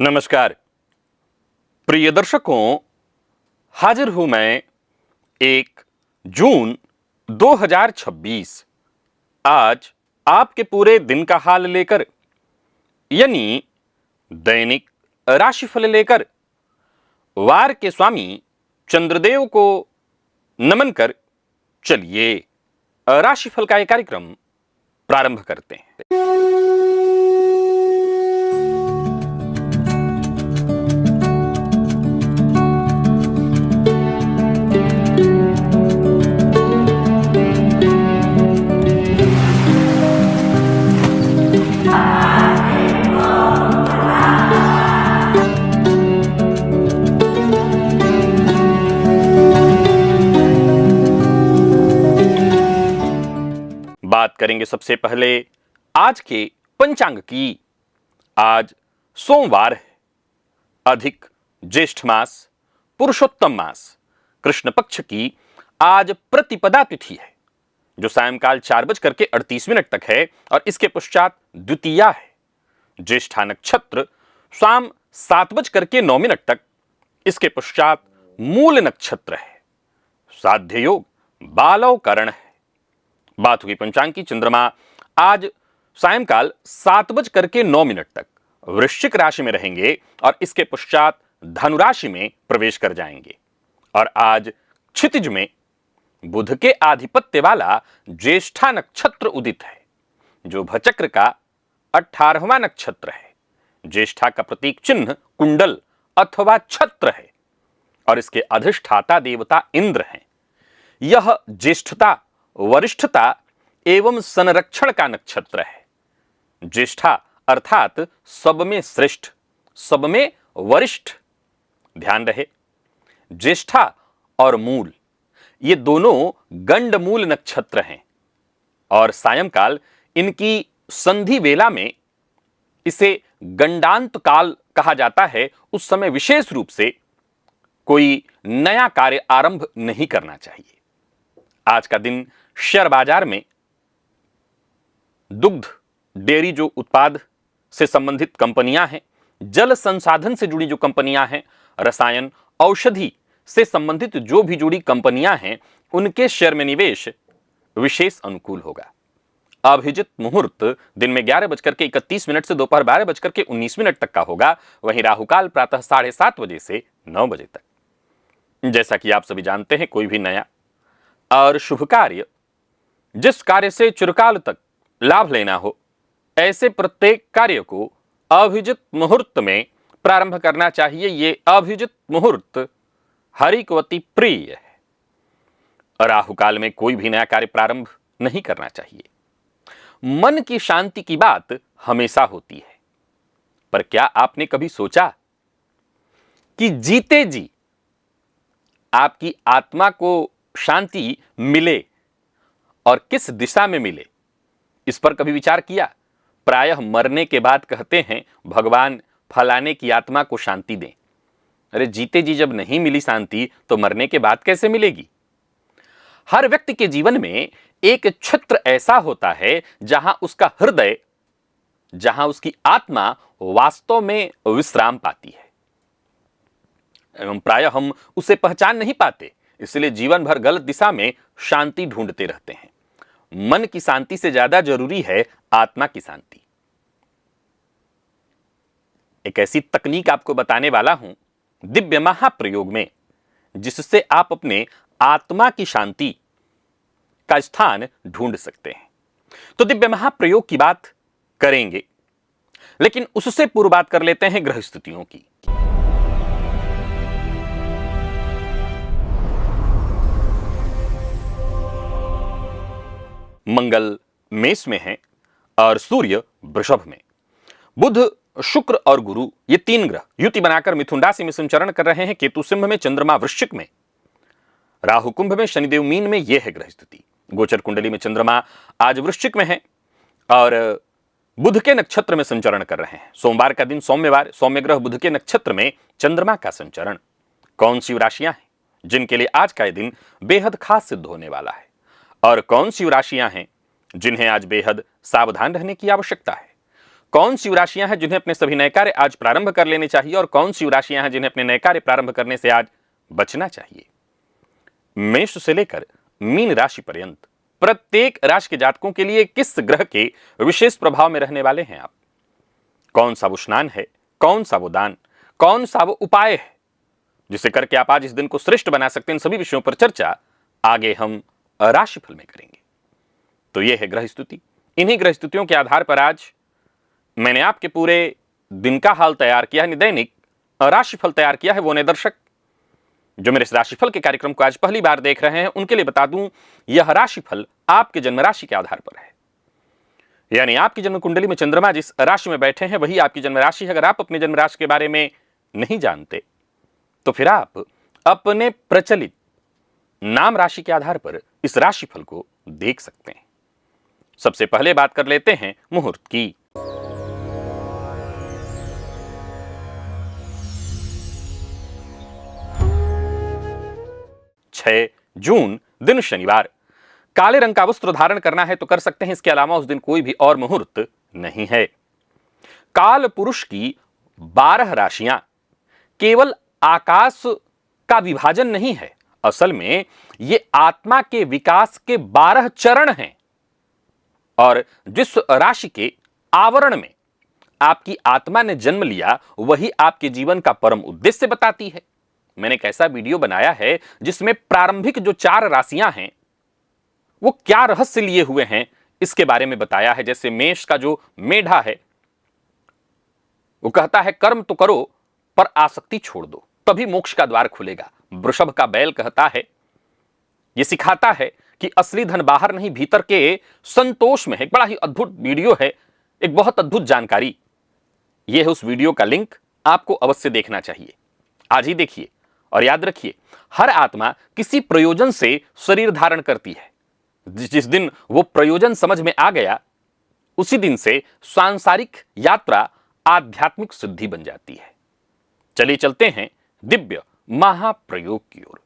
नमस्कार प्रिय दर्शकों, हाजिर हूं मैं 1 जून 2026 आज आपके पूरे दिन का हाल लेकर, यानी दैनिक राशिफल लेकर वार के स्वामी चंद्रदेव को नमन कर चलिए राशिफल का यह कार्यक्रम प्रारंभ करते हैं। बात करेंगे सबसे पहले आज के पंचांग की। आज सोमवार है, अधिक ज्येष्ठ मास, पुरुषोत्तम मास, कृष्ण पक्ष की आज प्रतिपदा तिथि है जो सायंकाल 4:38 तक है और इसके पश्चात द्वितीया है। ज्येष्ठा नक्षत्र शाम 7:09 तक, इसके पश्चात मूल नक्षत्र है। साध्य योग बालव करण है। बात हुई पंचांग की। चंद्रमा आज सायंकाल 7:09 तक वृश्चिक राशि में रहेंगे और इसके पश्चात धनु राशि में प्रवेश कर जाएंगे। और आज क्षितिज में बुध के आधिपत्य वाला ज्येष्ठा नक्षत्र उदित है जो भचक्र का 18वां नक्षत्र है। ज्येष्ठा का प्रतीक चिन्ह कुंडल अथवा छत्र है और इसके अधिष्ठाता देवता इंद्र हैं। यह ज्येष्ठता, वरिष्ठता एवं संरक्षण का नक्षत्र है। ज्येष्ठा अर्थात सब में श्रेष्ठ, सब में वरिष्ठ। ध्यान रहे, ज्येष्ठा और मूल ये दोनों गंडमूल नक्षत्र हैं और सायंकाल इनकी संधि वेला में इसे गंडांत काल कहा जाता है। उस समय विशेष रूप से कोई नया कार्य आरंभ नहीं करना चाहिए। आज का दिन शेयर बाजार में दुग्ध, डेयरी जो उत्पाद से संबंधित कंपनियां हैं, जल संसाधन से जुड़ी जो कंपनियां हैं, रसायन, औषधि से संबंधित जो भी जुड़ी कंपनियां हैं, उनके शेयर में निवेश विशेष अनुकूल होगा। अभिजित मुहूर्त दिन में 11:31 से दोपहर 12:19 तक का होगा। वहीं राहुकाल प्रातः 7:30 बजे से 9 बजे तक। जैसा कि आप सभी जानते हैं, कोई भी नया और शुभ कार्य, जिस कार्य से चिरकाल तक लाभ लेना हो, ऐसे प्रत्येक कार्य को अभिजित मुहूर्त में प्रारंभ करना चाहिए। ये अभिजित मुहूर्त हरिकवती प्रिय है। राहुकाल में कोई भी नया कार्य प्रारंभ नहीं करना चाहिए। मन की शांति की बात हमेशा होती है, पर क्या आपने कभी सोचा कि जीते जी आपकी आत्मा को शांति मिले और किस दिशा में मिले? इस पर कभी विचार किया? प्रायः मरने के बाद कहते हैं भगवान फलाने की आत्मा को शांति दें। अरे जीते जी जब नहीं मिली शांति तो मरने के बाद कैसे मिलेगी? हर व्यक्ति के जीवन में एक क्षेत्र ऐसा होता है जहां उसका हृदय, जहां उसकी आत्मा वास्तव में विश्राम पाती है एवं प्रायः हम उसे पहचान नहीं पाते, इसलिए जीवन भर गलत दिशा में शांति ढूंढते रहते हैं। मन की शांति से ज्यादा जरूरी है आत्मा की शांति। एक ऐसी तकनीक आपको बताने वाला हूं दिव्य महाप्रयोग में, जिससे आप अपने आत्मा की शांति का स्थान ढूंढ सकते हैं। तो दिव्य महाप्रयोग की बात करेंगे, लेकिन उससे पूर्व बात कर लेते हैं ग्रह स्थितियों की। मंगल मेष में है और सूर्य वृषभ में। बुध, शुक्र और गुरु ये तीन ग्रह युति बनाकर मिथुन राशि में संचरण कर रहे हैं। केतु सिंह में, चंद्रमा वृश्चिक में, राहु कुंभ में, शनिदेव मीन में। यह है ग्रह स्थिति। गोचर कुंडली में चंद्रमा आज वृश्चिक में है और बुध के नक्षत्र में संचरण कर रहे हैं। सोमवार का दिन सौम्यवार, सौम्य ग्रह बुध के नक्षत्र में चंद्रमा का संचरण। कौन सी राशियां हैं जिनके लिए आज का यह दिन बेहद खास सिद्ध होने वाला है और कौन सी राशियां हैं जिन्हें आज बेहद सावधान रहने की आवश्यकता है? कौन सी राशियां हैं जिन्हें अपने सभी नए कार्य आज प्रारंभ कर लेने चाहिए और कौन सी राशियां हैं जिन्हें अपने नए कार्य प्रारंभ करने से आज बचना चाहिए। मेष से लेकर मीन राशि पर्यंत प्रत्येक राशि के जातकों के लिए किस ग्रह के विशेष प्रभाव में रहने वाले हैं आप, कौन सा वो स्नान है, कौन सा वो दान, कौन सा वो उपाय है जिसे करके आप आज इस दिन को श्रेष्ठ बना सकते हैं, इन सभी विषयों पर चर्चा आगे हम राशिफल में करेंगे। तो यह है ग्रह स्तुति। इन्हीं ग्रह स्तुतियों के आधार पर आज मैंने आपके पूरे दिन का हाल तैयार किया है, दैनिक राशिफल तैयार किया है। वो नए दर्शक जो मेरे इस राशिफल के कार्यक्रम को आज पहली बार देख रहे हैं उनके लिए बता दूं, यह राशिफल आपके जन्म राशि के आधार पर है, यानी आपकी जन्म कुंडली में चंद्रमा जिस राशि में बैठे हैं वही आपकी जन्म राशि है। अगर आप अपने जन्म राशि के बारे में नहीं जानते तो फिर आप अपने प्रचलित नाम राशि के आधार पर इस राशिफल को देख सकते हैं। सबसे पहले बात कर लेते हैं मुहूर्त की। 6 जून दिन शनिवार। काले रंग का वस्त्र धारण करना है तो कर सकते हैं, इसके अलावा उस दिन कोई भी और मुहूर्त नहीं है। काल पुरुष की 12 राशियां केवल आकाश का विभाजन नहीं है, असल में ये आत्मा के विकास के 12 चरण हैं और जिस राशि के आवरण में आपकी आत्मा ने जन्म लिया वही आपके जीवन का परम उद्देश्य बताती है। मैंने एक ऐसा वीडियो बनाया है जिसमें प्रारंभिक जो 4 राशियां हैं वो क्या रहस्य लिए हुए हैं इसके बारे में बताया है। जैसे मेष का जो मेढा है वो कहता है कर्म तो करो पर आसक्ति छोड़ दो तभी मोक्ष का द्वार खुलेगा। वृषभ का बैल कहता है, ये सिखाता है कि असली धन बाहर नहीं भीतर के संतोष में है। एक बड़ा ही अद्भुत वीडियो है, एक बहुत अद्भुत जानकारी। यह है उस वीडियो का लिंक, आपको अवश्य देखना चाहिए। आज ही देखिए और याद रखिए, हर आत्मा किसी प्रयोजन से शरीर धारण करती है। जिस दिन वो प्रयोजन समझ में आ गया उसी दिन से सांसारिक यात्रा आध्यात्मिक सिद्धि बन जाती है। चलिए चलते हैं दिव्य महाप्रयोग की ओर।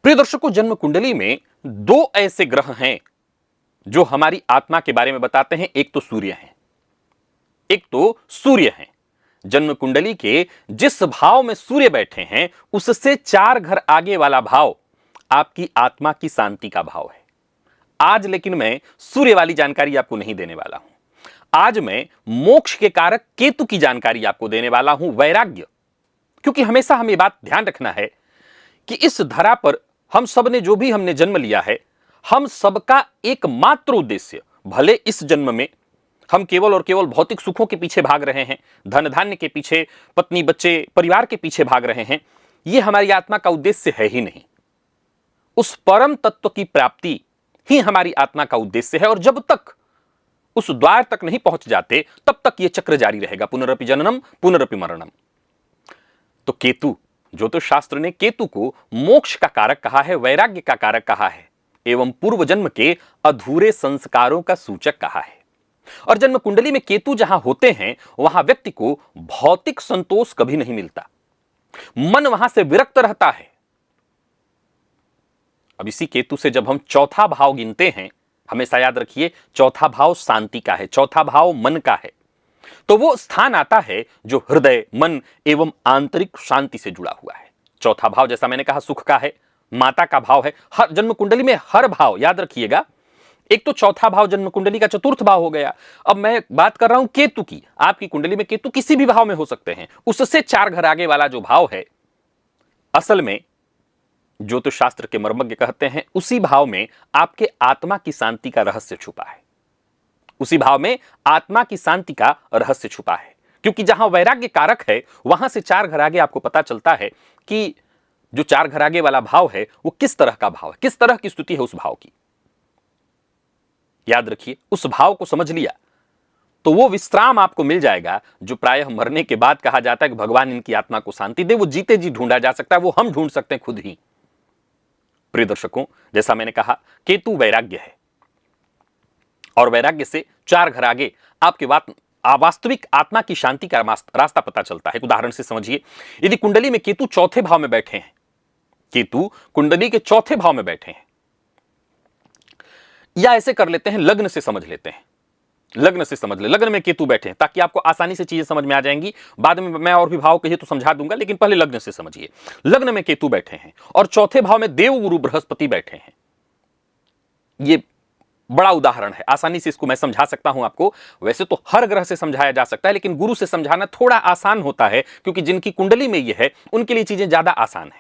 प्रिय दर्शकों, जन्म कुंडली में 2 ऐसे ग्रह हैं जो हमारी आत्मा के बारे में बताते हैं। एक तो सूर्य है, एक तो सूर्य है। जन्म कुंडली के जिस भाव में सूर्य बैठे हैं उससे 4 घर आगे वाला भाव आपकी आत्मा की शांति का भाव है। आज लेकिन मैं सूर्य वाली जानकारी आपको नहीं देने वाला हूं। आज मैं मोक्ष के कारक केतु की जानकारी आपको देने वाला हूं, वैराग्य। क्योंकि हमेशा हमें बात ध्यान रखना है कि इस धरा पर हम सब ने जो भी हमने जन्म लिया है, हम सबका एकमात्र उद्देश्य, भले इस जन्म में हम केवल और केवल भौतिक सुखों के पीछे भाग रहे हैं, धन धान्य के पीछे, पत्नी बच्चे परिवार के पीछे भाग रहे हैं, यह हमारी आत्मा का उद्देश्य है ही नहीं। उस परम तत्व की प्राप्ति ही हमारी आत्मा का उद्देश्य है और जब तक उस द्वार तक नहीं पहुंच जाते तब तक यह चक्र जारी रहेगा, पुनरपि जननम पुनरपि मरणम। तो केतु, ज्योतिष शास्त्र ने केतु को मोक्ष का कारक कहा है, वैराग्य का कारक कहा है एवं पूर्व जन्म के अधूरे संस्कारों का सूचक कहा है। और जन्म कुंडली में केतु जहां होते हैं वहां व्यक्ति को भौतिक संतोष कभी नहीं मिलता, मन वहां से विरक्त रहता है। अब इसी केतु से जब हम चौथा भाव गिनते हैं, हमेशा याद रखिए चौथा भाव शांति का है, चौथा भाव मन का है, तो वो स्थान आता है जो हृदय, मन एवं आंतरिक शांति से जुड़ा हुआ है। चौथा भाव जैसा मैंने कहा सुख का है, माता का भाव है। हर जन्म कुंडली में हर भाव याद रखिएगा, एक तो चौथा भाव जन्म कुंडली का चतुर्थ भाव हो गया। अब मैं बात कर रहा हूं केतु की। आपकी कुंडली में केतु किसी भी भाव में हो सकते हैं, उससे 4 घर आगे वाला जो भाव है, असल में ज्योतिष शास्त्र के मर्मज्ञ कहते हैं उसी भाव में आपके आत्मा की शांति का रहस्य छुपा है। उसी भाव में आत्मा की शांति का रहस्य छुपा है, क्योंकि जहां वैराग्य कारक है वहां से 4 घर आगे आपको पता चलता है कि जो 4 घर आगे वाला भाव है वो किस तरह का भाव है, किस तरह की स्थिति है उस भाव की। याद रखिए, उस भाव को समझ लिया तो वो विश्राम आपको मिल जाएगा जो प्रायः मरने के बाद कहा जाता है कि भगवान इनकी आत्मा को शांति दे। वो जीते जी ढूंढा जा सकता है, वो हम ढूंढ सकते हैं खुद ही। प्रिय दर्शकों, जैसा मैंने कहा केतु वैराग्य है और वैराग्य से 4 घर आगे आपके वास्तविक आत्मा की शांति का रास्ता पता चलता है। एक उदाहरण से समझिए, यदि कुंडली में केतु चौथे भाव में बैठे हैं, केतु कुंडली के चौथे भाव में बैठे हैं। या ऐसे कर लेते हैं, लग्न से समझ लेते हैं, लग्न से समझ ले, लग्न में केतु बैठे हैं ताकि आपको आसानी से चीजें समझ में आ जाएंगी। बाद में मैं और भी भाव कहिए तो समझा दूंगा, लेकिन पहले लग्न से समझिए। लग्न में केतु बैठे हैं और चौथे भाव में देव गुरु बृहस्पति बैठे हैं। ये बड़ा उदाहरण है, आसानी से इसको मैं समझा सकता हूं आपको। वैसे तो हर ग्रह से समझाया जा सकता है, लेकिन गुरु से समझाना थोड़ा आसान होता है, क्योंकि जिनकी कुंडली में ये है उनके लिए चीजें ज्यादा आसान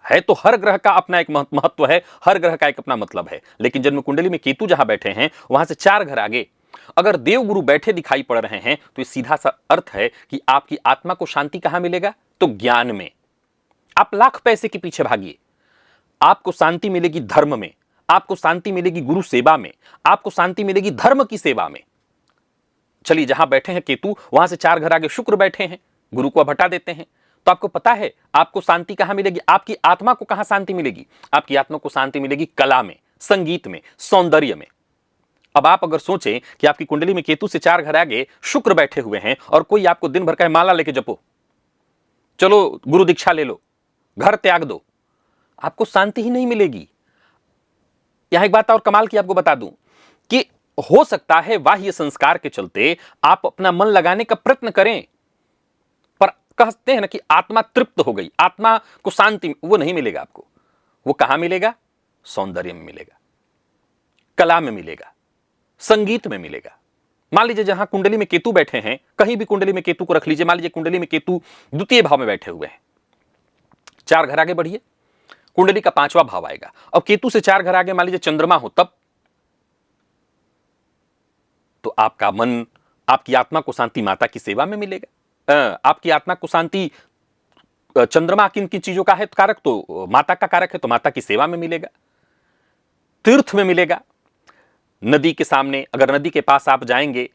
है तो हर ग्रह का अपना एक महत्व है, हर ग्रह का एक अपना मतलब है। लेकिन जन्म कुंडली में केतु जहां बैठे हैं वहां से 4 घर आगे अगर देव गुरु बैठे दिखाई पड़ रहे हैं, तो ये सीधा सा अर्थ है कि आपकी आत्मा को शांति कहां मिलेगा? तो ज्ञान में। आप लाख पैसे के पीछे भागिए, आपको शांति मिलेगी धर्म में, आपको शांति मिलेगी गुरु सेवा में, आपको शांति मिलेगी धर्म की सेवा में। चलिए, जहां बैठे हैं केतु वहां से 4 घर आगे शुक्र बैठे हैं, गुरु को अब हटा देते हैं, तो आपको पता है आपको शांति कहां मिलेगी? आपकी आत्मा को कहां शांति मिलेगी? आपकी आत्मा को शांति मिलेगी कला में, संगीत में, सौंदर्य में। अब आप अगर सोचें कि आपकी कुंडली में केतु से 4 घर आगे शुक्र बैठे हुए हैं और कोई आपको दिन भर का माला लेके जपो, चलो गुरु दीक्षा ले लो, घर त्याग दो, आपको शांति ही नहीं मिलेगी। यहां एक बात और कमाल की आपको बता दूं कि हो सकता है बाह्य संस्कार के चलते आप अपना मन लगाने का प्रयत्न करें, पर कहते हैं ना कि आत्मा तृप्त हो गई, आत्मा को शांति, वो नहीं मिलेगा आपको। वो कहां मिलेगा? सौंदर्य में मिलेगा, कला में मिलेगा, संगीत में मिलेगा। मान लीजिए जहां कुंडली में केतु बैठे हैं, कहीं भी कुंडली में केतु को रख लीजिए, मान लीजिए कुंडली में केतु द्वितीय भाव में बैठे हुए हैं, 4 घर आगे बढ़िए, कुंडली का 5वां भाव आएगा। और केतु से 4 घर आगे मान लीजिए चंद्रमा हो, तब तो आपका मन, आपकी आत्मा को शांति माता की सेवा में मिलेगा। आपकी आत्मा को शांति, चंद्रमा किन किन चीजों का है कारक? तो माता का कारक है, तो माता की सेवा में मिलेगा, तीर्थ में मिलेगा। नदी के सामने, अगर नदी के पास आप जाएंगे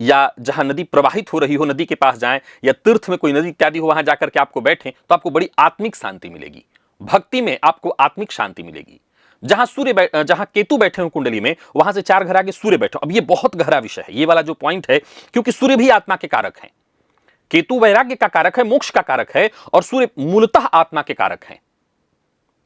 या जहां नदी प्रवाहित हो रही हो नदी के पास जाएं, या तीर्थ में कोई नदी इत्यादि हो वहां जाकर के आपको बैठें, तो आपको बड़ी आत्मिक शांति मिलेगी, भक्ति में आपको आत्मिक शांति मिलेगी। जहां केतु बैठे हो कुंडली में, वहां से 4 घर आगे सूर्य बैठे। अब ये बहुत गहरा विषय है, ये वाला जो पॉइंट है, क्योंकि सूर्य भी आत्मा के कारक है। केतु वैराग्य का कारक है, मोक्ष का कारक है, और सूर्य मूलतः आत्मा के कारक है।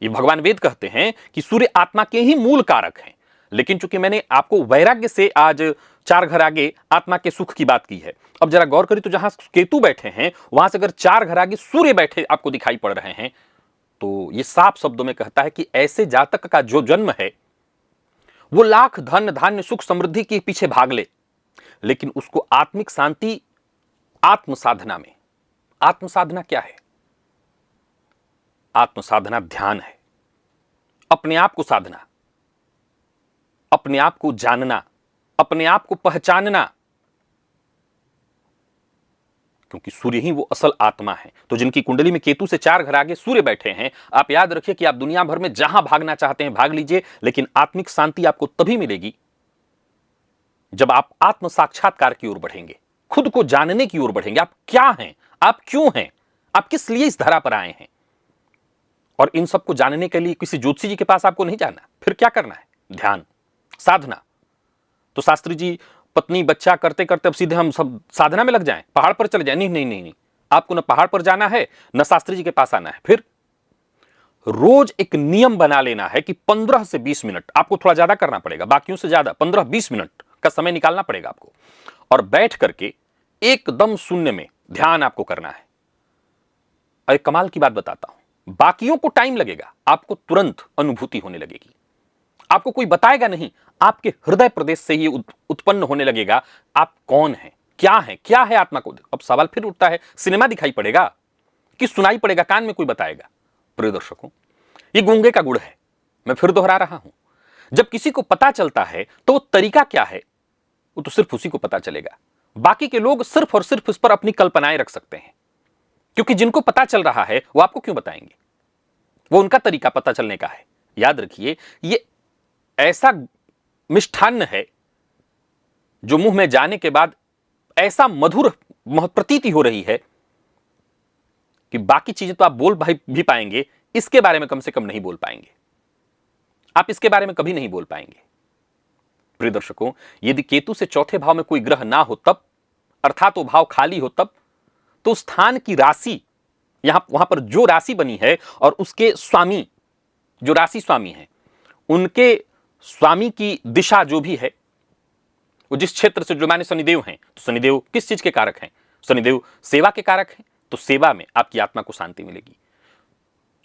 ये भगवान वेद कहते हैं कि सूर्य आत्मा के ही मूल कारक हैं। लेकिन चूंकि मैंने आपको वैराग्य से आज 4 घर आगे आत्मा के सुख की बात की है, अब जरा गौर करिए, तो जहां केतु बैठे हैं वहां से अगर 4 घर आगे सूर्य बैठे आपको दिखाई पड़ रहे हैं, तो ये साफ शब्दों में कहता है कि ऐसे जातक का जो जन्म है वो लाख धन धान्य सुख समृद्धि के पीछे भाग ले, लेकिन उसको आत्मिक शांति आत्म साधना में। आत्म साधना क्या है? आत्म साधना ध्यान है, अपने आप को साधना, अपने आप को जानना, अपने आप को पहचानना, क्योंकि सूर्य ही वो असल आत्मा है। तो जिनकी कुंडली में केतु से 4 घर आगे सूर्य बैठे हैं, आप याद रखिए कि आप दुनिया भर में जहां भागना चाहते हैं भाग लीजिए, लेकिन आत्मिक शांति आपको तभी मिलेगी जब आप आत्म साक्षात्कार की ओर बढ़ेंगे, खुद को जानने की ओर बढ़ेंगे। आप क्या हैं, आप क्यों हैं, आप किस लिए इस धरा पर आए हैं। और इन सबको जानने के लिए किसी ज्योतिषी जी के पास आपको नहीं जाना, फिर क्या करना है? ध्यान, साधना। तो शास्त्री जी पत्नी बच्चा करते करते अब सीधे हम सब साधना में लग जाएं, पहाड़ पर चले जाएं? नहीं नहीं नहीं नहीं, आपको न पहाड़ पर जाना है, न शास्त्री जी के पास आना है। फिर रोज एक नियम बना लेना है कि 15 से 20 मिनट आपको थोड़ा ज्यादा करना पड़ेगा, बाकियों से ज्यादा 15-20 मिनट का समय निकालना पड़ेगा आपको, और बैठ करके एकदम शून्य में ध्यान आपको करना है। और एक कमाल की बात बताता हूं, बाकियों को टाइम लगेगा, आपको तुरंत अनुभूति होने लगेगी। आपको कोई बताएगा नहीं, आपके हृदय प्रदेश से ही उत्पन्न होने लगेगा आप कौन हैं, क्या है आत्मा को। अब सवाल फिर उठता है, सिनेमा दिखाई पड़ेगा कि सुनाई पड़ेगा, कान में कोई बताएगा? प्रिय दर्शकों, ये गूंगे का गुड़ है, मैं फिर दोहरा रहा हूं। जब किसी को पता चलता है तो वो तरीका क्या है, वो तो सिर्फ उसी को पता चलेगा। बाकी के लोग सिर्फ और सिर्फ इस पर अपनी कल्पनाएं रख सकते हैं, क्योंकि जिनको पता चल रहा है वो आपको क्यों बताएंगे? वो उनका तरीका पता चलने का है। याद रखिए, ये ऐसा मिष्ठान्न है जो मुंह में जाने के बाद ऐसा मधुर प्रतीति हो रही है कि बाकी चीजें तो आप बोल भी पाएंगे, इसके बारे में कम से कम नहीं बोल पाएंगे। आप इसके बारे में कभी नहीं बोल पाएंगे। प्रिय दर्शकों, यदि केतु से 4थे भाव में कोई ग्रह ना हो तब, अर्थात वो भाव खाली हो तब, तो स्थान की राशि वहां पर जो राशि बनी है और उसके स्वामी, जो राशि स्वामी है, उनके स्वामी की दिशा जो भी है, वो जिस क्षेत्र से जो माने शनिदेव हैं, तो शनिदेव किस चीज के कारक हैं? शनिदेव सेवा के कारक हैं, तो सेवा में आपकी आत्मा को शांति मिलेगी।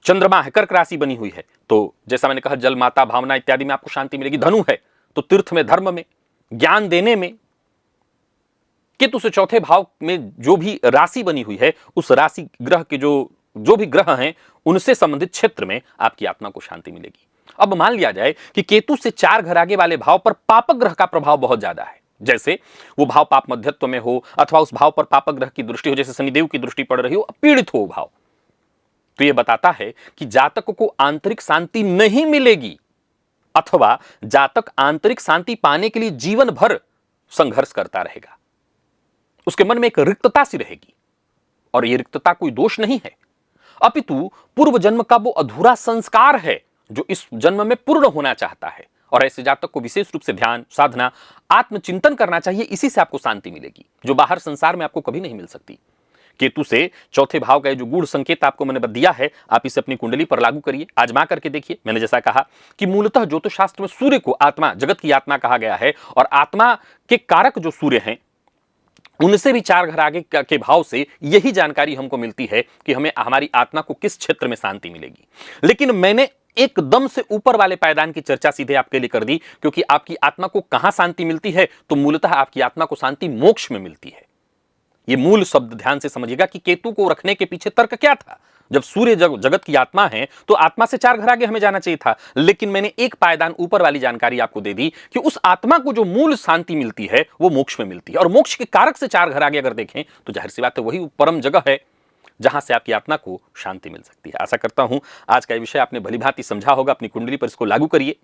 चंद्रमा है, कर्क राशि बनी हुई है, तो जैसा मैंने कहा जल माता भावना इत्यादि में आपको शांति मिलेगी। धनु है तो तीर्थ में, धर्म में, ज्ञान देने में। केतु से चौथे भाव में जो भी राशि बनी हुई है, उस राशि ग्रह के जो भी ग्रह हैं, उनसे संबंधित क्षेत्र में आपकी आत्मा को शांति मिलेगी। अब मान लिया जाए कि केतु से 4 घर आगे वाले भाव पर पापक ग्रह का प्रभाव बहुत ज्यादा है, जैसे वो भाव पाप मध्यत्व में हो अथवा उस भाव पर पापक ग्रह की दृष्टि हो, जैसे शनिदेव की दृष्टि पड़ रही हो, पीड़ित हो भाव, तो यह बताता है कि जातक को आंतरिक शांति नहीं मिलेगी अथवा जातक आंतरिक शांति पाने के लिए जीवन भर संघर्ष करता रहेगा। उसके मन में एक रिक्तता सी रहेगी, और यह रिक्तता कोई दोष नहीं है, अपितु पूर्व जन्म का वो अधूरा संस्कार है जो इस जन्म में पूर्ण होना चाहता है। और ऐसे जातक को विशेष रूप से ध्यान, साधना, आत्मचिंतन करना चाहिए। इसी से आपको शांति मिलेगी, जो बाहर संसार में आपको कभी नहीं मिल सकती। केतु से चौथे भाव का जो गूढ़ संकेत आपको मैंने दिया है, आप इसे अपनी कुंडली पर लागू करिए, आजमा करके देखिए। मैंने जैसा कहा कि मूलतः ज्योतिष शास्त्र में सूर्य को आत्मा, जगत की आत्मा कहा गया है, और आत्मा के कारक जो सूर्य हैं, उनसे भी 4 घर आगे के भाव से यही जानकारी हमको मिलती है कि हमें हमारी आत्मा को किस क्षेत्र में शांति मिलेगी। लेकिन मैंने एकदम से ऊपर वाले पायदान की चर्चा सीधे आपके लिए कर दी, क्योंकि आपकी आत्मा को कहां शांति मिलती है, तो मूलतः आपकी आत्मा को शांति मोक्ष में मिलती है। यह मूल शब्द ध्यान से समझिएगा कि केतु को रखने के पीछे तर्क क्या था। जब सूर्य जगत की आत्मा है, तो आत्मा से 4 घर आगे हमें जाना चाहिए था, लेकिन मैंने एक पायदान ऊपर वाली जानकारी आपको दे दी कि उस आत्मा को जो मूल शांति मिलती है वो मोक्ष में मिलती है। और मोक्ष के कारक से 4 घर आगे अगर देखें तो जाहिर सी बात है वही परम जगह है जहां से आपकी आत्मा को शांति मिल सकती है। आशा करता हूं आज का विषय आपने भलीभांति समझा होगा। अपनी कुंडली पर इसको लागू करिए,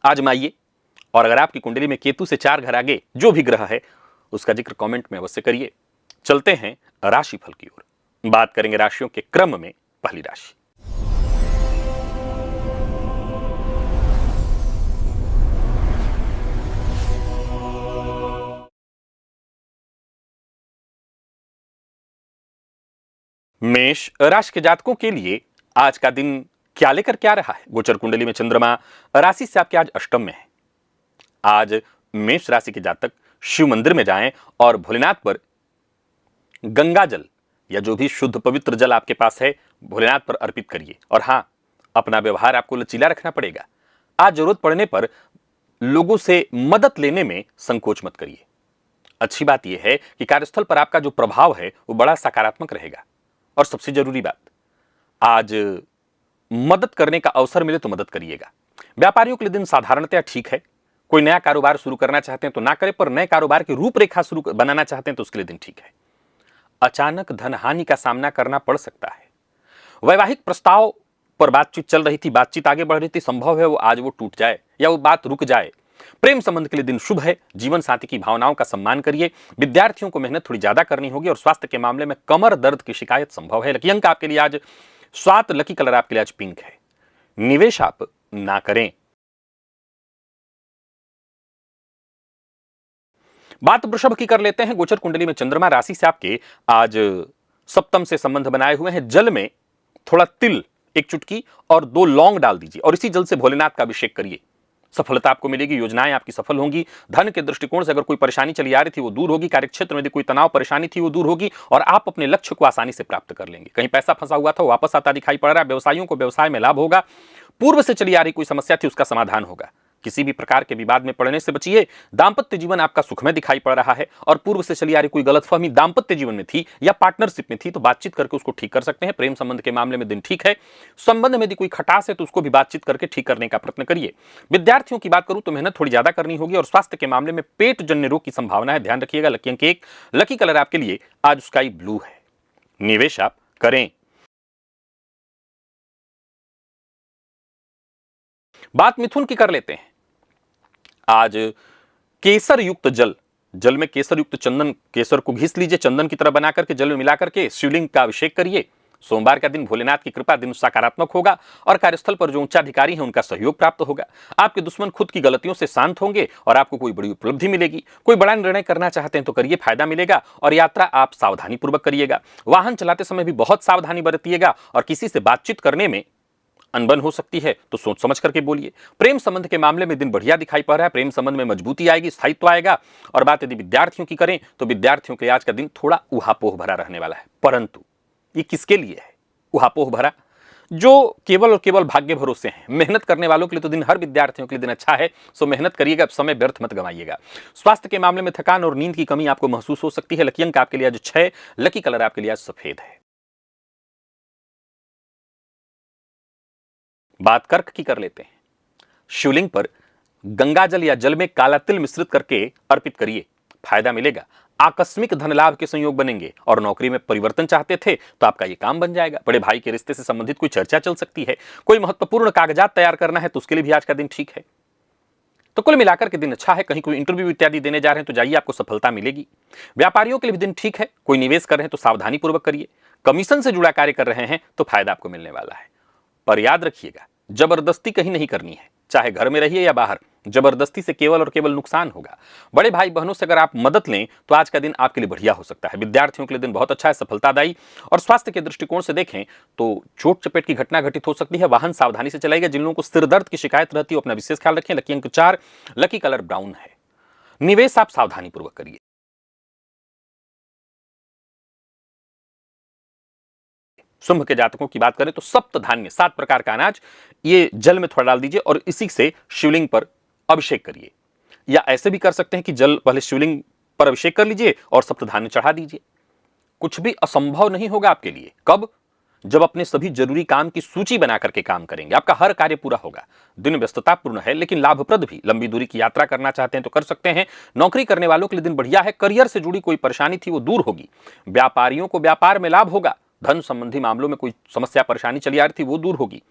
आजमाइए, और अगर आपकी कुंडली में केतु से 4 घर आगे जो भी ग्रह है उसका जिक्र कमेंट में अवश्य करिए। चलते हैं राशिफल की ओर, बात करेंगे राशियों के क्रम में। पहली राशि मेष राशि के जातकों के लिए आज का दिन क्या लेकर क्या रहा है? गोचर कुंडली में चंद्रमा राशि से आपके आज अष्टम में है। आज मेष राशि के जातक शिव मंदिर में जाएं और भोलेनाथ पर गंगा जल या जो भी शुद्ध पवित्र जल आपके पास है भोलेनाथ पर अर्पित करिए। और हां, अपना व्यवहार आपको लचीला रखना पड़ेगा। आज जरूरत पड़ने पर लोगों से मदद लेने में संकोच मत करिए। अच्छी बात यह है कि कार्यस्थल पर आपका जो प्रभाव है वो बड़ा सकारात्मक रहेगा। और सबसे जरूरी बात, आज मदद करने का अवसर मिले तो मदद करिएगा। व्यापारियों के लिए दिन साधारणतया ठीक है। कोई नया कारोबार शुरू करना चाहते हैं तो ना करें, पर नए कारोबार की रूपरेखा शुरू बनाना चाहते हैं तो उसके लिए दिन ठीक है। अचानक धन हानि का सामना करना पड़ सकता है। वैवाहिक प्रस्ताव पर बातचीत चल रही थी, बातचीत आगे बढ़ रही थी, संभव है वो आज वो टूट जाए या वो बात रुक जाए। प्रेम संबंध के लिए दिन शुभ है। जीवन साथी की भावनाओं का सम्मान करिए। विद्यार्थियों को मेहनत थोड़ी ज्यादा करनी होगी और स्वास्थ्य के मामले में कमर दर्द की शिकायत संभव है। लकी अंक आपके लिए आज 7, लकी कलर आपके लिए आज पिंक है। निवेश आप ना करें। बात वृषभ की कर लेते हैं। गोचर कुंडली में चंद्रमा राशि से आपके आज सप्तम से संबंध बनाए हुए हैं। जल में थोड़ा तिल 1 चुटकी और 2 लौंग डाल दीजिए और इसी जल से भोलेनाथ का अभिषेक करिए। सफलता आपको मिलेगी, योजनाएं आपकी सफल होंगी। धन के दृष्टिकोण से अगर कोई परेशानी चली आ रही थी वो दूर होगी। कार्यक्षेत्र में यदि कोई तनाव परेशानी थी वो दूर होगी और आप अपने लक्ष्य को आसानी से प्राप्त कर लेंगे। कहीं पैसा फंसा हुआ था वो वापस आता दिखाई पड़ रहा है। व्यवसायियों को व्यवसाय में लाभ होगा। पूर्व से चली आ रही कोई समस्या थी उसका समाधान होगा। किसी भी प्रकार के विवाद में पड़ने से बचिए। दाम्पत्य जीवन आपका सुखमय दिखाई पड़ रहा है और पूर्व से चली आ रही कोई गलतफहमी दाम्पत्य जीवन में थी या पार्टनरशिप में थी तो बातचीत करके उसको ठीक कर सकते हैं। प्रेम संबंध के मामले में दिन ठीक है। संबंध में यदि कोई खटास है तो उसको भी बातचीत करके ठीक करने का प्रयत्न करिए। विद्यार्थियों की बात करूं तो मेहनत थोड़ी ज्यादा करनी होगी और स्वास्थ्य के मामले में पेट जन्य रोग की संभावना है, ध्यान रखिएगा। लकी अंक 1, लकी कलर आपके लिए आज स्काई ब्लू है। निवेश आप करें। बात मिथुन की कर लेते हैं। आज केसर युक्त जल में केसर युक्त चंदन, केसर को घिस लीजिए, चंदन की तरह बना करके जल में मिला करके शिवलिंग का अभिषेक करिए। सोमवार का दिन भोलेनाथ की कृपा, दिन सकारात्मक होगा और कार्यस्थल पर जो उच्चाधिकारी हैं उनका सहयोग प्राप्त होगा। आपके दुश्मन खुद की गलतियों से शांत होंगे और आपको कोई बड़ी उपलब्धि मिलेगी। कोई बड़ा निर्णय करना चाहते हैं तो करिए, फायदा मिलेगा। और यात्रा आप सावधानी पूर्वक करिएगा। वाहन चलाते समय भी बहुत सावधानी बरतिएगा और किसी से बातचीत करने में अनबन हो सकती है तो सोच समझ करके बोलिए। प्रेम संबंध के मामले में दिन बढ़िया दिखाई पड़ रहा है। प्रेम संबंध में मजबूती आएगी, स्थायित्व आएगा। और बात यदि विद्यार्थियों की करें तो विद्यार्थियों के लिए आज का दिन थोड़ा उहापोह भरा रहने वाला है। परंतु ये किसके लिए है उहापोह भरा? जो केवल और केवल भाग्य भरोसे हैं। मेहनत करने वालों के लिए तो दिन, हर विद्यार्थियों के लिए दिन अच्छा है। सो मेहनत करिएगा, समय व्यर्थ मत गवाइएगा। स्वास्थ्य के मामले में थकान और नींद की कमी आपको महसूस हो सकती है। लकी अंक आपके लिए आज 6, लकी कलर आपके लिए आज सफेद है। बात कर्क की कर लेते हैं। शिवलिंग पर गंगा जल या जल में काला तिल मिश्रित करके अर्पित करिए, फायदा मिलेगा। आकस्मिक धन लाभ के संयोग बनेंगे और नौकरी में परिवर्तन चाहते थे तो आपका ये काम बन जाएगा। बड़े भाई के रिश्ते से संबंधित कोई चर्चा चल सकती है। कोई महत्वपूर्ण कागजात तैयार करना है तो उसके लिए भी आज का दिन ठीक है। तो कुल मिलाकर के दिन अच्छा है। कहीं कोई इंटरव्यू इत्यादि देने जा रहे हैं तो जाइए, आपको सफलता मिलेगी। व्यापारियों के लिए भी दिन ठीक है। कोई निवेश कर रहे हैं तो सावधानी पूर्वक करिए। कमीशन से जुड़ा कार्य कर रहे हैं तो फायदा आपको मिलने वाला है। पर याद रखिएगा, जबरदस्ती कहीं नहीं करनी है, चाहे घर में रहिए या बाहर। जबरदस्ती से केवल और केवल नुकसान होगा। बड़े भाई बहनों से अगर आप मदद लें तो आज का दिन आपके लिए बढ़िया हो सकता है। विद्यार्थियों के लिए दिन बहुत अच्छा है, सफलतादायी। और स्वास्थ्य के दृष्टिकोण से देखें तो चोट चपेट की घटना घटित हो सकती है। वाहन सावधानी से चलाइएगा। जिन लोगों को सिर दर्द की शिकायत रहती है अपना विशेष ख्याल रखें। लकी अंक 4, लकी कलर ब्राउन है। निवेश आप सावधानी पूर्वक करिए। शुंभ के जातकों की बात करें तो सप्त धान्य, 7 प्रकार का अनाज, ये जल में थोड़ा डाल दीजिए और इसी से शिवलिंग पर अभिषेक करिए। या ऐसे भी कर सकते हैं कि जल पहले शिवलिंग पर अभिषेक कर लीजिए और सप्त धान्य चढ़ा दीजिए। कुछ भी असंभव नहीं होगा आपके लिए। कब? जब अपने सभी जरूरी काम की सूची बना करके काम करेंगे, आपका हर कार्य पूरा होगा। दिन व्यस्ततापूर्ण है लेकिन लाभप्रद भी। लंबी दूरी की यात्रा करना चाहते हैं तो कर सकते हैं। नौकरी करने वालों के लिए दिन बढ़िया है। करियर से जुड़ी कोई परेशानी थी वो दूर होगी। व्यापारियों को व्यापार में लाभ होगा। धन संबंधी मामलों में कोई समस्या परेशानी चली आ रही थी वो दूर होगी।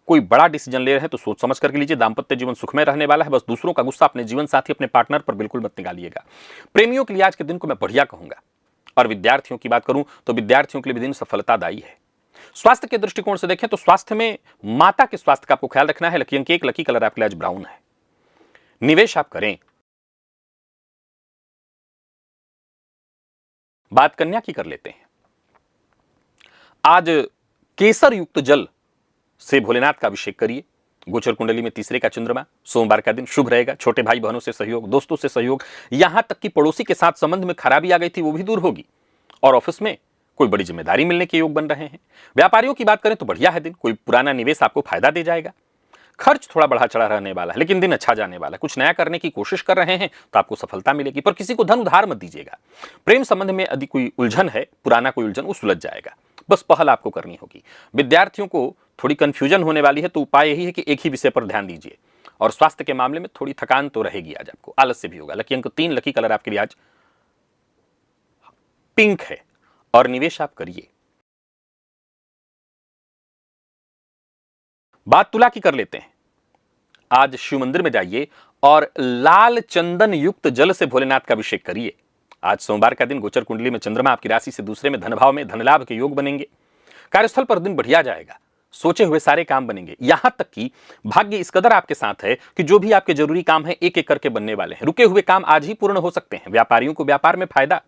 कोई बड़ा डिसीजन ले रहे हैं तो सोच समझ करके लीजिए। दाम्पत्य जीवन सुखमय रहने वाला है। बस दूसरों का गुस्सा अपने जीवन साथी, अपने पार्टनर पर बिल्कुल मत निकालिएगा। प्रेमियों के लिए आज के दिन को मैं बढ़िया कहूंगा। और विद्यार्थियों की बात करूं तो विद्यार्थियों के लिए भी दिन सफलतादायी है। स्वास्थ्य के दृष्टिकोण से देखें तो स्वास्थ्य में माता के स्वास्थ्य का आपको ख्याल रखना है। लकी अंक 1, लकी कलर आपके लिए आज ब्राउन है। निवेश आप करें। बात कन्या की कर लेते हैं। आज केसर युक्त जल से भोलेनाथ का अभिषेक करिए। गोचर कुंडली में तीसरे का चंद्रमा, सोमवार का दिन शुभ रहेगा। छोटे भाई बहनों से सहयोग, दोस्तों से सहयोग, यहां तक कि पड़ोसी के साथ संबंध में खराबी आ गई थी वो भी दूर होगी। और ऑफिस में कोई बड़ी जिम्मेदारी मिलने के योग बन रहे हैं। व्यापारियों की बात करें तो बढ़िया है दिन। कोई पुराना निवेश आपको फायदा दे जाएगा। खर्च थोड़ा बढ़ा चढ़ा रहने वाला है लेकिन दिन अच्छा जाने वाला है। कुछ नया करने की कोशिश कर रहे हैं तो आपको सफलता मिलेगी। पर किसी को धन उधार मत दीजिएगा। प्रेम संबंध में यदि कोई उलझन है, पुराना कोई उलझन, वो सुलझ जाएगा। बस पहल आपको करनी होगी। विद्यार्थियों को थोड़ी कंफ्यूजन होने वाली है तो उपाय यही है कि एक ही विषय पर ध्यान दीजिए। और स्वास्थ्य के मामले में थोड़ी थकान तो रहेगी आज आपको, आलस्य भी होगा। लकी अंक 3, लकी कलर आपके लिए आज पिंक है। और निवेश आप करिए। बात तुला की कर लेते हैं। आज शिव मंदिर में जाइए और लाल चंदन युक्त जल से भोलेनाथ का अभिषेक करिए। आज सोमवार का दिन, गोचर कुंडली में चंद्रमा आपकी राशि से दूसरे में, धन भाव में, धन लाभ के योग बनेंगे। कार्यस्थल पर दिन बढ़िया जाएगा। सोचे हुए सारे काम बनेंगे। यहां तक कि भाग्य इस कदर आपके साथ है कि जो भी आपके जरूरी काम है एक एक करके बनने वाले हैं। रुके हुए काम आज ही पूर्ण हो सकते हैं। व्यापारियों को व्यापार में फायदा।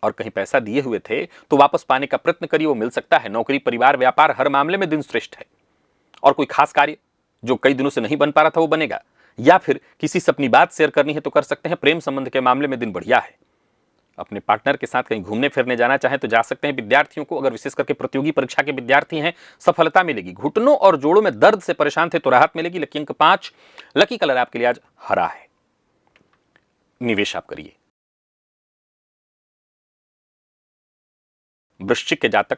और कहीं पैसा दिए हुए थे तो वापस पाने का प्रयत्न करिए, वो मिल सकता है। नौकरी, परिवार, व्यापार, हर मामले में दिन श्रेष्ठ है। और कोई खास कार्य जो कई दिनों से नहीं बन पा रहा था वो बनेगा। या फिर किसी से अपनी बात शेयर करनी है तो कर सकते हैं। प्रेम संबंध के मामले में दिन बढ़िया है। अपने पार्टनर के साथ कहीं घूमने फिरने जाना चाहें तो जा सकते हैं। विद्यार्थियों को, अगर विशेष करके प्रतियोगी परीक्षा के विद्यार्थी हैं, सफलता मिलेगी। घुटनों और जोड़ों में दर्द से परेशान थे तो राहत मिलेगी। लकी अंक 5, लकी कलर आपके लिए आज हरा है। निवेश आप करिए। वृश्चिक के जातक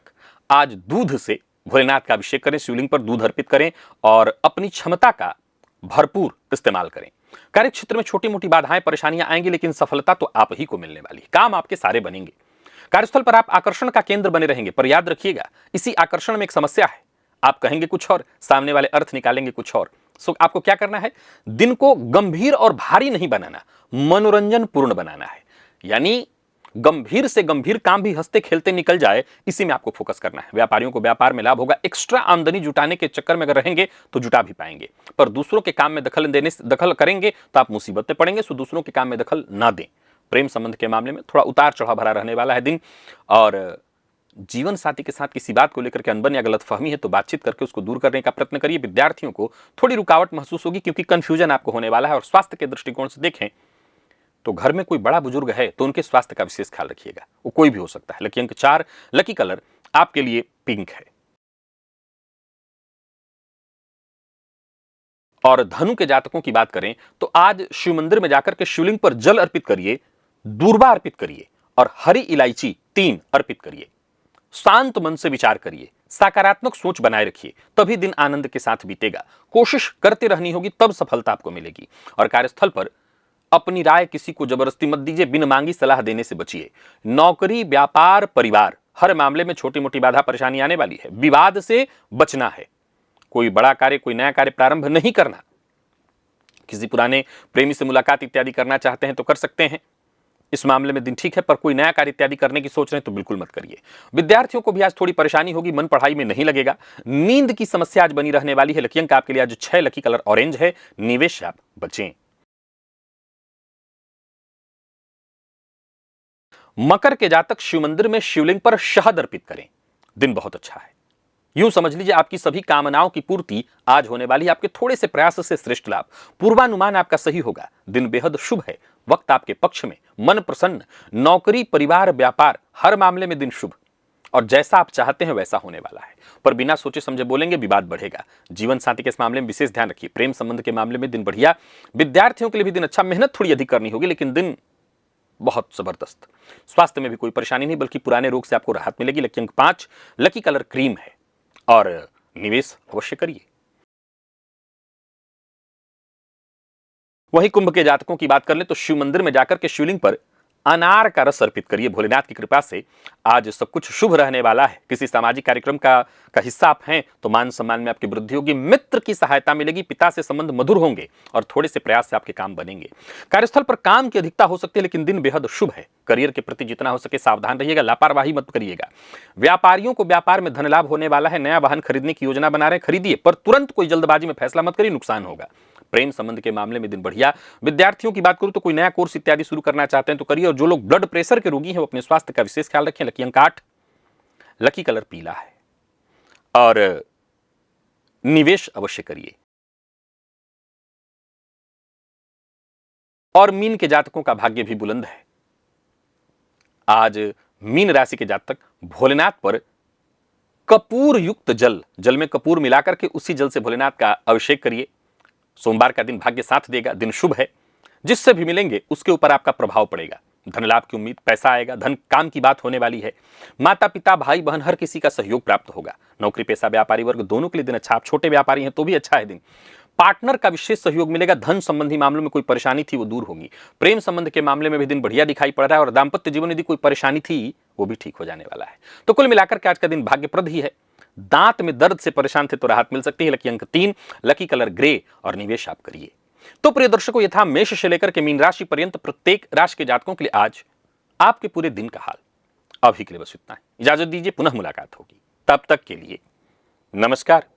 आज दूध से भोलेनाथ का अभिषेक करें। शिवलिंग पर दूध अर्पित करें और अपनी क्षमता का भरपूर इस्तेमाल करें। कार्य क्षेत्र में छोटी मोटी बाधाएं, परेशानियां आएंगी लेकिन सफलता तो आप ही को मिलने वाली है। काम आपके सारे बनेंगे। कार्यस्थल पर आप आकर्षण का केंद्र बने रहेंगे। पर याद रखिएगा, इसी आकर्षण में एक समस्या है। आप कहेंगे कुछ और, सामने वाले अर्थ निकालेंगे कुछ और। सो आपको क्या करना है, दिन को गंभीर और भारी नहीं बनाना, मनोरंजन पूर्ण बनाना है। यानी गंभीर से गंभीर काम भी हंसते खेलते निकल जाए, इसी में आपको फोकस करना है। व्यापारियों को व्यापार में लाभ होगा, एक्स्ट्रा आमदनी जुटाने के चक्कर में अगर रहेंगे तो जुटा भी पाएंगे, पर दूसरों के काम में दखल करेंगे तो आप मुसीबत में पड़ेंगे। सो दूसरों के काम में दखल ना दें। प्रेम संबंध के मामले में थोड़ा उतार चढ़ाव भरा रहने वाला है दिन, और जीवन साथी के साथ किसी बात को लेकर के अनबन या गलतफहमी है तो बातचीत करके उसको दूर करने का प्रयत्न करिए। विद्यार्थियों को थोड़ी रुकावट महसूस होगी क्योंकि कंफ्यूजन आपको होने वाला है। और स्वास्थ्य के दृष्टिकोण से देखें तो घर में कोई बड़ा बुजुर्ग है तो उनके स्वास्थ्य का विशेष ख्याल रखिएगा, वो कोई भी हो सकता है। लकी अंक 4, लकी कलर आपके लिए पिंक है। और धनु के जातकों की बात करें तो आज शिव मंदिर में जाकर के शिवलिंग पर जल अर्पित करिए, दूर्वा अर्पित करिए और हरी इलायची 3 अर्पित करिए। शांत मन से विचार करिए, सकारात्मक सोच बनाए रखिए, तभी दिन आनंद के साथ बीतेगा। कोशिश करते रहनी होगी, तब सफलता आपको मिलेगी। और कार्यस्थल पर अपनी राय किसी को जबरदस्ती मत दीजिए, बिन मांगी सलाह देने से बचिए। नौकरी, व्यापार, परिवार, हर मामले में छोटी मोटी बाधा परेशानी आने वाली है। विवाद से बचना है। कोई बड़ा कार्य, कोई नया कार्य प्रारंभ नहीं करना। किसी पुराने प्रेमी से मुलाकात इत्यादि करना चाहते हैं तो कर सकते हैं, इस मामले में दिन ठीक है। पर कोई नया कार्य इत्यादि करने की सोच रहे हैं तो बिल्कुल मत करिए। विद्यार्थियों को भी आज थोड़ी परेशानी होगी, मन पढ़ाई में नहीं लगेगा। नींद की समस्या आज बनी रहने वाली है। लकी अंक आपके लिए आज 6, लकी कलर ऑरेंज है। निवेश आप बचें। मकर के जातक शिव मंदिर में शिवलिंग पर शहद अर्पित करें, दिन बहुत अच्छा है। यूं समझ लीजिए आपकी सभी कामनाओं की पूर्ति आज होने वाली है। आपके थोड़े से प्रयास से श्रेष्ठ लाभ, पूर्वानुमान आपका सही होगा। दिन बेहद शुभ है, वक्त आपके पक्ष में, मन प्रसन्न। नौकरी, परिवार, व्यापार, हर मामले में दिन शुभ, और जैसा आप चाहते हैं वैसा होने वाला है। पर बिना सोचे समझे बोलेंगे, विवाद बढ़ेगा। जीवन साथी के इस मामले में विशेष ध्यान रखिए। प्रेम संबंध के मामले में दिन बढ़िया। विद्यार्थियों के लिए भी दिन अच्छा, मेहनत थोड़ी अधिक करनी होगी लेकिन दिन बहुत जबरदस्त। स्वास्थ्य में भी कोई परेशानी नहीं, बल्कि पुराने रोग से आपको राहत मिलेगी। लकी अंक 5, लकी कलर क्रीम है और निवेश अवश्य करिए। वही कुंभ के जातकों की बात कर लें तो शिव मंदिर में जाकर के शिवलिंग पर अनार का रस अर्पित करिए। भोलेनाथ की कृपा से आज सब कुछ शुभ रहने वाला है। किसी सामाजिक कार्यक्रम का हिस्सा आप हैं तो मान सम्मान में आपकी वृद्धि होगी। मित्र की सहायता मिलेगी, पिता से संबंध मधुर होंगे और थोड़े से प्रयास से आपके काम बनेंगे। कार्यस्थल पर काम की अधिकता हो सकती है लेकिन दिन बेहद शुभ है। करियर के प्रति जितना हो सके सावधान रहिएगा, लापरवाही मत करिएगा। व्यापारियों को व्यापार में धन लाभ होने वाला है। नया वाहन खरीदने की योजना बना रहे हैं, खरीदिए, पर तुरंत कोई जल्दबाजी में फैसला मत करिए, नुकसान होगा। प्रेम संबंध के मामले में दिन बढ़िया। विद्यार्थियों की बात करूं तो कोई नया कोर्स इत्यादि शुरू करना चाहते हैं तो करिए। और जो लोग ब्लड प्रेशर के रोगी हैं वो अपने स्वास्थ्य का विशेष ख्याल रखें। लकी अंक 8, लकी कलर पीला है और निवेश अवश्य करिए। और मीन के जातकों का भाग्य भी बुलंद है। आज मीन राशि के जातक भोलेनाथ पर कपूर युक्त जल में कपूर मिलाकर के उसी जल से भोलेनाथ का अभिषेक करिए। सोमवार का दिन भाग्य साथ देगा, दिन शुभ है। जिससे भी मिलेंगे उसके ऊपर आपका प्रभाव पड़ेगा। धन लाभ की उम्मीद, पैसा आएगा, धन काम की बात होने वाली है। माता पिता, भाई बहन, हर किसी का सहयोग प्राप्त होगा। नौकरी पेशा, व्यापारी वर्ग दोनों के लिए दिन अच्छा। आप छोटे व्यापारी हैं तो भी अच्छा है दिन। पार्टनर का विशेष सहयोग मिलेगा। धन संबंधी मामलों में कोई परेशानी थी वो दूर होगी। प्रेम संबंध के मामले में भी दिन बढ़िया दिखाई पड़ रहा है और दाम्पत्य जीवन यदि कोई परेशानी थी वो भी ठीक हो जाने वाला है। तो कुल मिलाकर के आज का दिन भाग्यप्रद ही है। दांत में दर्द से परेशान थे तो राहत मिल सकती है। लकी अंक 3, लकी कलर ग्रे और निवेश आप करिए। तो प्रिय दर्शकों, ये था मेष से लेकर के मीन राशि पर्यंत प्रत्येक राशि के जातकों के लिए आज आपके पूरे दिन का हाल। अभी के लिए बस इतना है। इजाजत दीजिए, पुनः मुलाकात होगी। तब तक के लिए नमस्कार।